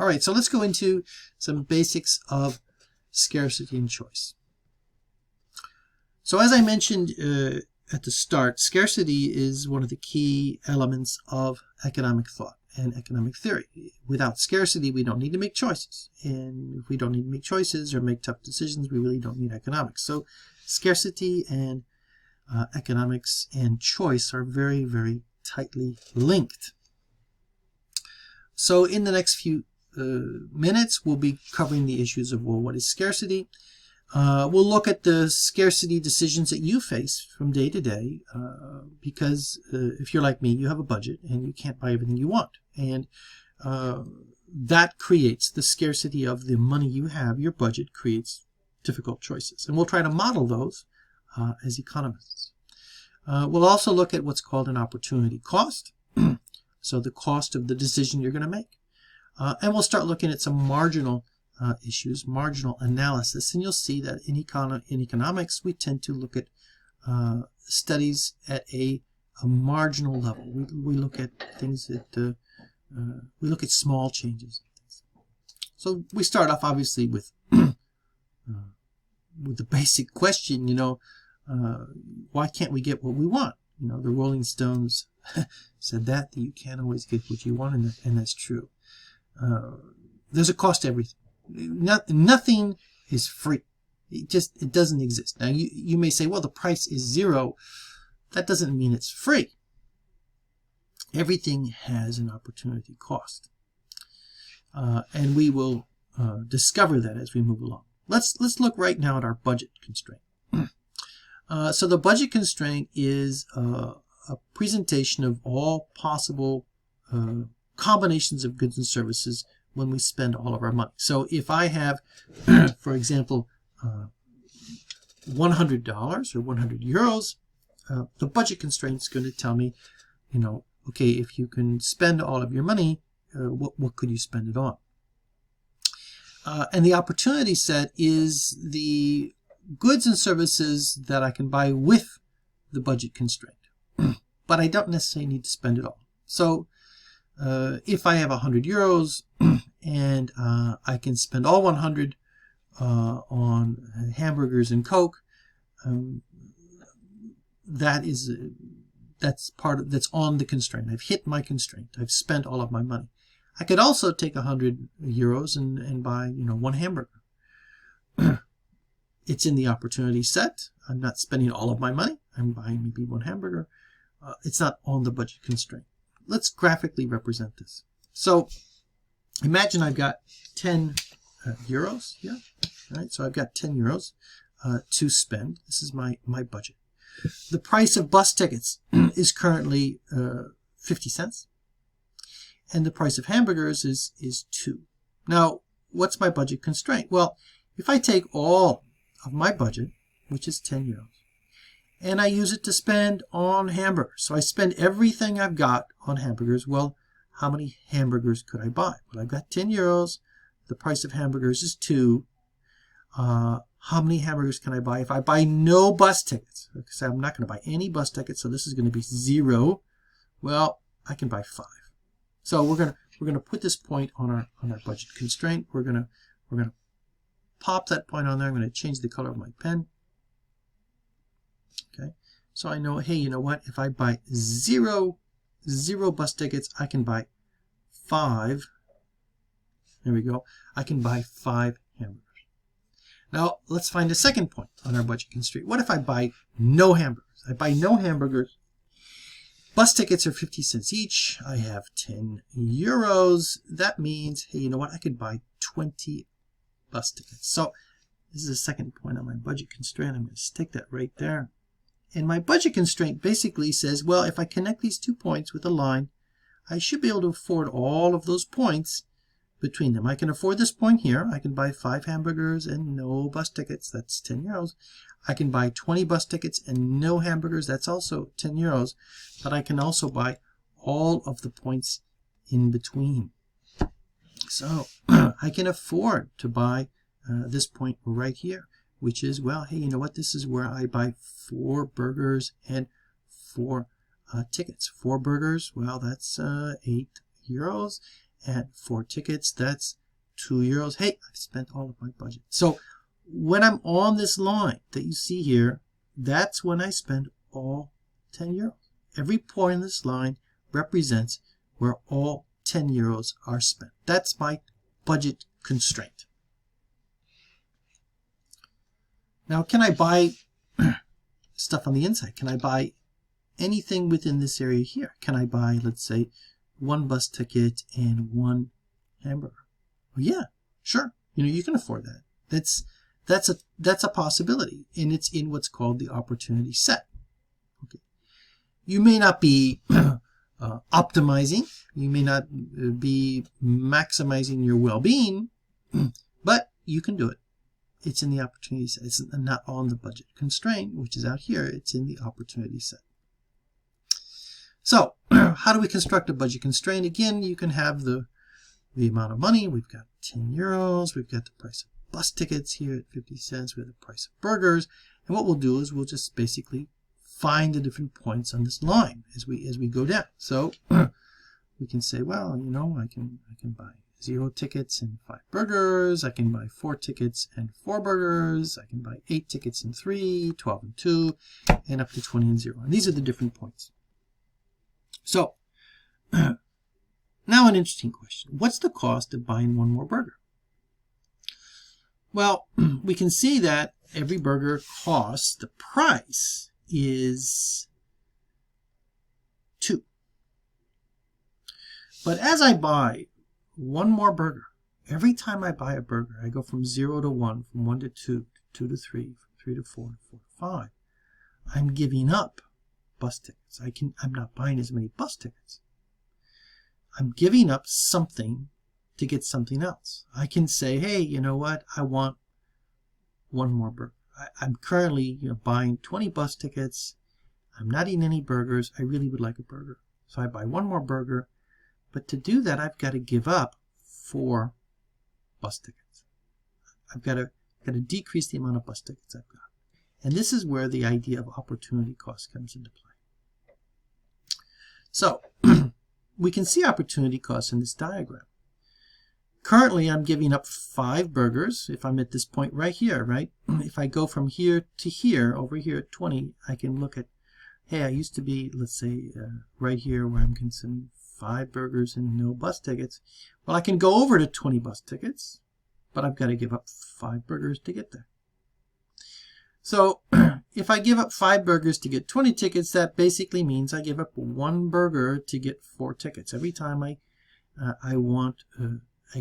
All right, so let's go into some basics of scarcity and choice. So as I mentioned at the start, scarcity is one of the key elements of economic thought and economic theory. Without scarcity, we don't need to make choices. And if we don't need to make choices or make tough decisions, we really don't need economics. So scarcity and economics and choice are very, very tightly linked. So in the next few minutes, we'll be covering the issues of, well, what is scarcity? We'll look at the scarcity decisions that you face from day to day, because if you're like me, you have a budget and you can't buy everything you want. And that creates the scarcity of the money you have. Your budget creates difficult choices. And we'll try to model those as economists. We'll also look at what's called an opportunity cost. So the cost of the decision you're going to make. And we'll start looking at some marginal issues, marginal analysis, and you'll see that in economics we tend to look at studies at a marginal level. We look at things that we look at small changes. So we start off obviously with the basic question, why can't we get what we want? The Rolling Stones said that you can't always get what you want, and that's true. There's a cost to everything. Nothing is free. It doesn't exist. Now you may say, well, the price is zero. That doesn't mean it's free. Everything has an opportunity cost, and we will discover that as we move along. Let's look right now at our budget constraint. So the budget constraint is a presentation of all possible combinations of goods and services when we spend all of our money. So if I have, for example, $100 or 100 euros, the budget constraint is going to tell me, okay, if you can spend all of your money, what could you spend it on? And the opportunity set is the goods and services that I can buy with the budget constraint. But I don't necessarily need to spend it all. So if I have 100 euros and I can spend all 100 on hamburgers and Coke, that's on the constraint. I've hit my constraint. I've spent all of my money. I could also take 100 euros and buy one hamburger. It's in the opportunity set. I'm not spending all of my money. I'm buying maybe one hamburger. It's not on the budget constraint. Let's graphically represent this. So imagine I've got 10 euros here. Right? So I've got 10 euros to spend. This is my budget. The price of bus tickets is currently 50 cents. And the price of hamburgers is 2. Now, what's my budget constraint? Well, if I take all of my budget, which is 10 euros, and I use it to spend on hamburgers. So I spend everything I've got on hamburgers. Well, how many hamburgers could I buy? Well, I've got 10 euros. The price of hamburgers is 2. How many hamburgers can I buy if I buy no bus tickets? Because I'm not going to buy any bus tickets, so this is going to be 0. Well, I can buy 5. So we're going to put this point on our budget constraint. We're going to pop that point on there. I'm going to change the color of my pen. Okay, so I know, hey, you know what? If I buy 0 bus tickets, I can buy 5. There we go. I can buy 5 hamburgers. Now, let's find a second point on our budget constraint. What if I buy no hamburgers? I buy no hamburgers. Bus tickets are 50 cents each. I have 10 euros. That means, hey, you know what? I could buy 20 bus tickets. So this is the second point on my budget constraint. I'm going to stick that right there. And my budget constraint basically says, well, if I connect these 2 points with a line, I should be able to afford all of those points between them. I can afford this point here. I can buy 5 hamburgers and no bus tickets. That's 10 euros. I can buy 20 bus tickets and no hamburgers. That's also 10 euros. But I can also buy all of the points in between. So I can afford to buy this point right here, which is, well, hey, you know what? This is where I buy 4 burgers and 4 tickets. 4 burgers, well, that's 8 euros. and 4 tickets, that's €2. Hey, I've spent all of my budget. So when I'm on this line that you see here, that's when I spend all €10. Every point in this line represents where all €10 are spent. That's my budget constraint. Now, can I buy stuff on the inside? Can I buy anything within this area here? Can I buy, let's say, 1 bus ticket and 1 hamburger? Well, yeah, sure. You can afford that. That's a possibility, and it's in what's called the opportunity set. Okay. You may not be optimizing. You may not be maximizing your well-being, but you can do it. It's in the opportunity set. It's not on the budget constraint, which is out here. It's in the opportunity set. So how do we construct a budget constraint? Again, you can have the amount of money. We've got €10. We've got the price of bus tickets here at 50 cents. We have the price of burgers. And what we'll do is we'll just basically find the different points on this line as we go down. So we can say, well, I can buy 0 tickets and 5 burgers. I can buy 4 tickets and 4 burgers. I can buy 8 tickets and 3, 12 and 2, and up to 20 and 0. And these are the different points. So now an interesting question. What's the cost of buying 1 more burger? Well, we can see that every burger costs, the price is 2. But as I buy 1 more burger, every time I buy a burger, I go from 0 to 1, from 1 to 2, 2 to 3, from 3 to 4, 4 to 5. I'm giving up bus tickets. I'm not buying as many bus tickets. I'm giving up something to get something else. I can say, hey, you know what? I want 1 more burger. I'm currently buying 20 bus tickets. I'm not eating any burgers. I really would like a burger. So I buy 1 more burger. But to do that, I've got to give up 4 bus tickets. I've got to decrease the amount of bus tickets I've got. And this is where the idea of opportunity cost comes into play. So we can see opportunity costs in this diagram. Currently, I'm giving up 5 burgers. If I'm at this point right here, right? If I go from here to here, over here at 20, I can look at, hey, I used to be, let's say, right here where I'm consuming 5 burgers and no bus tickets. Well, I can go over to 20 bus tickets, but I've got to give up 5 burgers to get there. So if I give up 5 burgers to get 20 tickets, that basically means I give up 1 burger to get 4 tickets. Every time I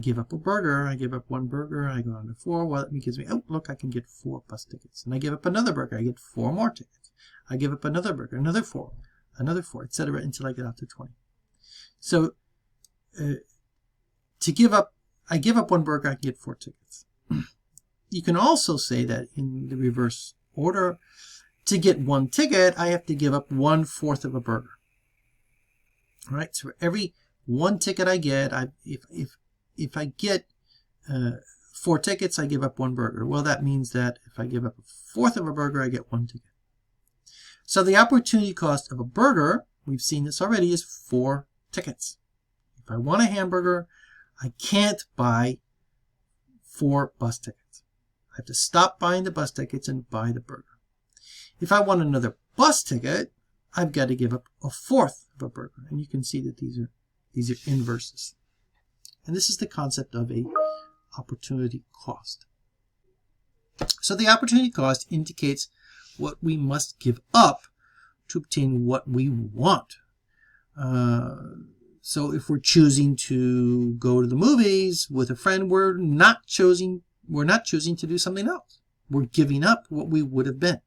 give up a burger, I give up 1 burger, I go on to 4. Well, that gives me, oh, look, I can get 4 bus tickets. And I give up another burger, I get 4 more tickets. I give up another burger, another 4, etc., until I get out to 20. So I give up 1 burger, I can get 4 tickets. You can also say that in the reverse order, to get 1 ticket, I have to give up 1/4 of a burger. All right, so for every 1 ticket I get, if I get 4 tickets, I give up 1 burger. Well, that means that if I give up 1/4 of a burger, I get 1 ticket. So the opportunity cost of a burger, we've seen this already, is 4 tickets. If I want a hamburger, I can't buy 4 bus tickets. I have to stop buying the bus tickets and buy the burger. If I want another bus ticket, I've got to give up 1/4 of a burger. And you can see that these are inverses. And this is the concept of a opportunity cost. So the opportunity cost indicates what we must give up to obtain what we want. So if we're choosing to go to the movies with a friend, we're not choosing to do something else. We're giving up what we would have been.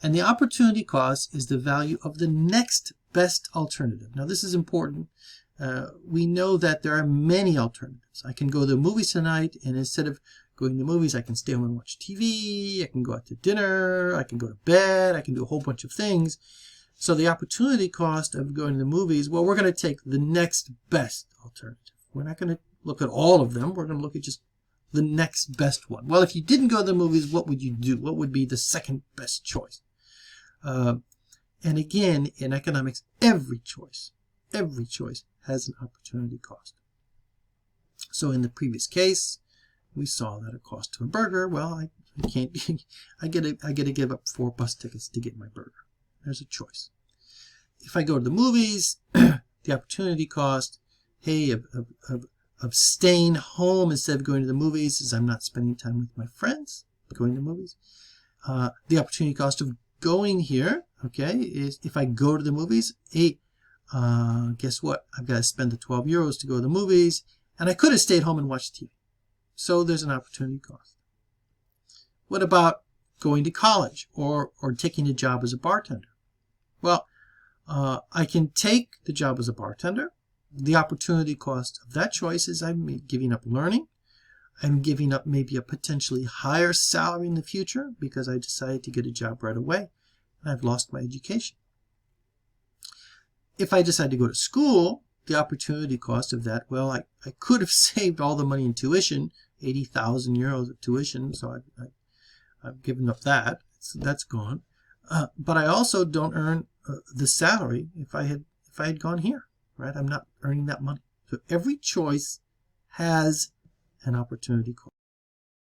And the opportunity cost is the value of the next best alternative. Now, this is important. We know that there are many alternatives. I can go to the movies tonight, and instead of going to the movies, I can stay home and watch TV. I can go out to dinner. I can go to bed. I can do a whole bunch of things. So the opportunity cost of going to the movies, well, we're going to take the next best alternative. We're not going to look at all of them. We're going to look at just the next best one. Well, if you didn't go to the movies, what would you do? What would be the second best choice? And again, in economics, every choice has an opportunity cost. So in the previous case, we saw that a cost of a burger, well, I can't, I get to give up 4 bus tickets to get my burger. There's a choice. If I go to the movies, the opportunity cost, hey, of staying home instead of going to the movies is I'm not spending time with my friends going to the movies. The opportunity cost of going here, okay, is if I go to the movies, hey, guess what? I've got to spend the 12 euros to go to the movies, and I could have stayed home and watched TV. So there's an opportunity cost. What about going to college or taking a job as a bartender? Well, I can take the job as a bartender. The opportunity cost of that choice is I'm giving up learning. I'm giving up maybe a potentially higher salary in the future because I decided to get a job right away and I've lost my education. If I decide to go to school, the opportunity cost of that, well, I could have saved all the money in tuition, 80,000 euros of tuition, so I've given up that. So that's gone. But I also don't earn the salary if I had gone here, right? I'm not earning that money. So every choice has an opportunity cost.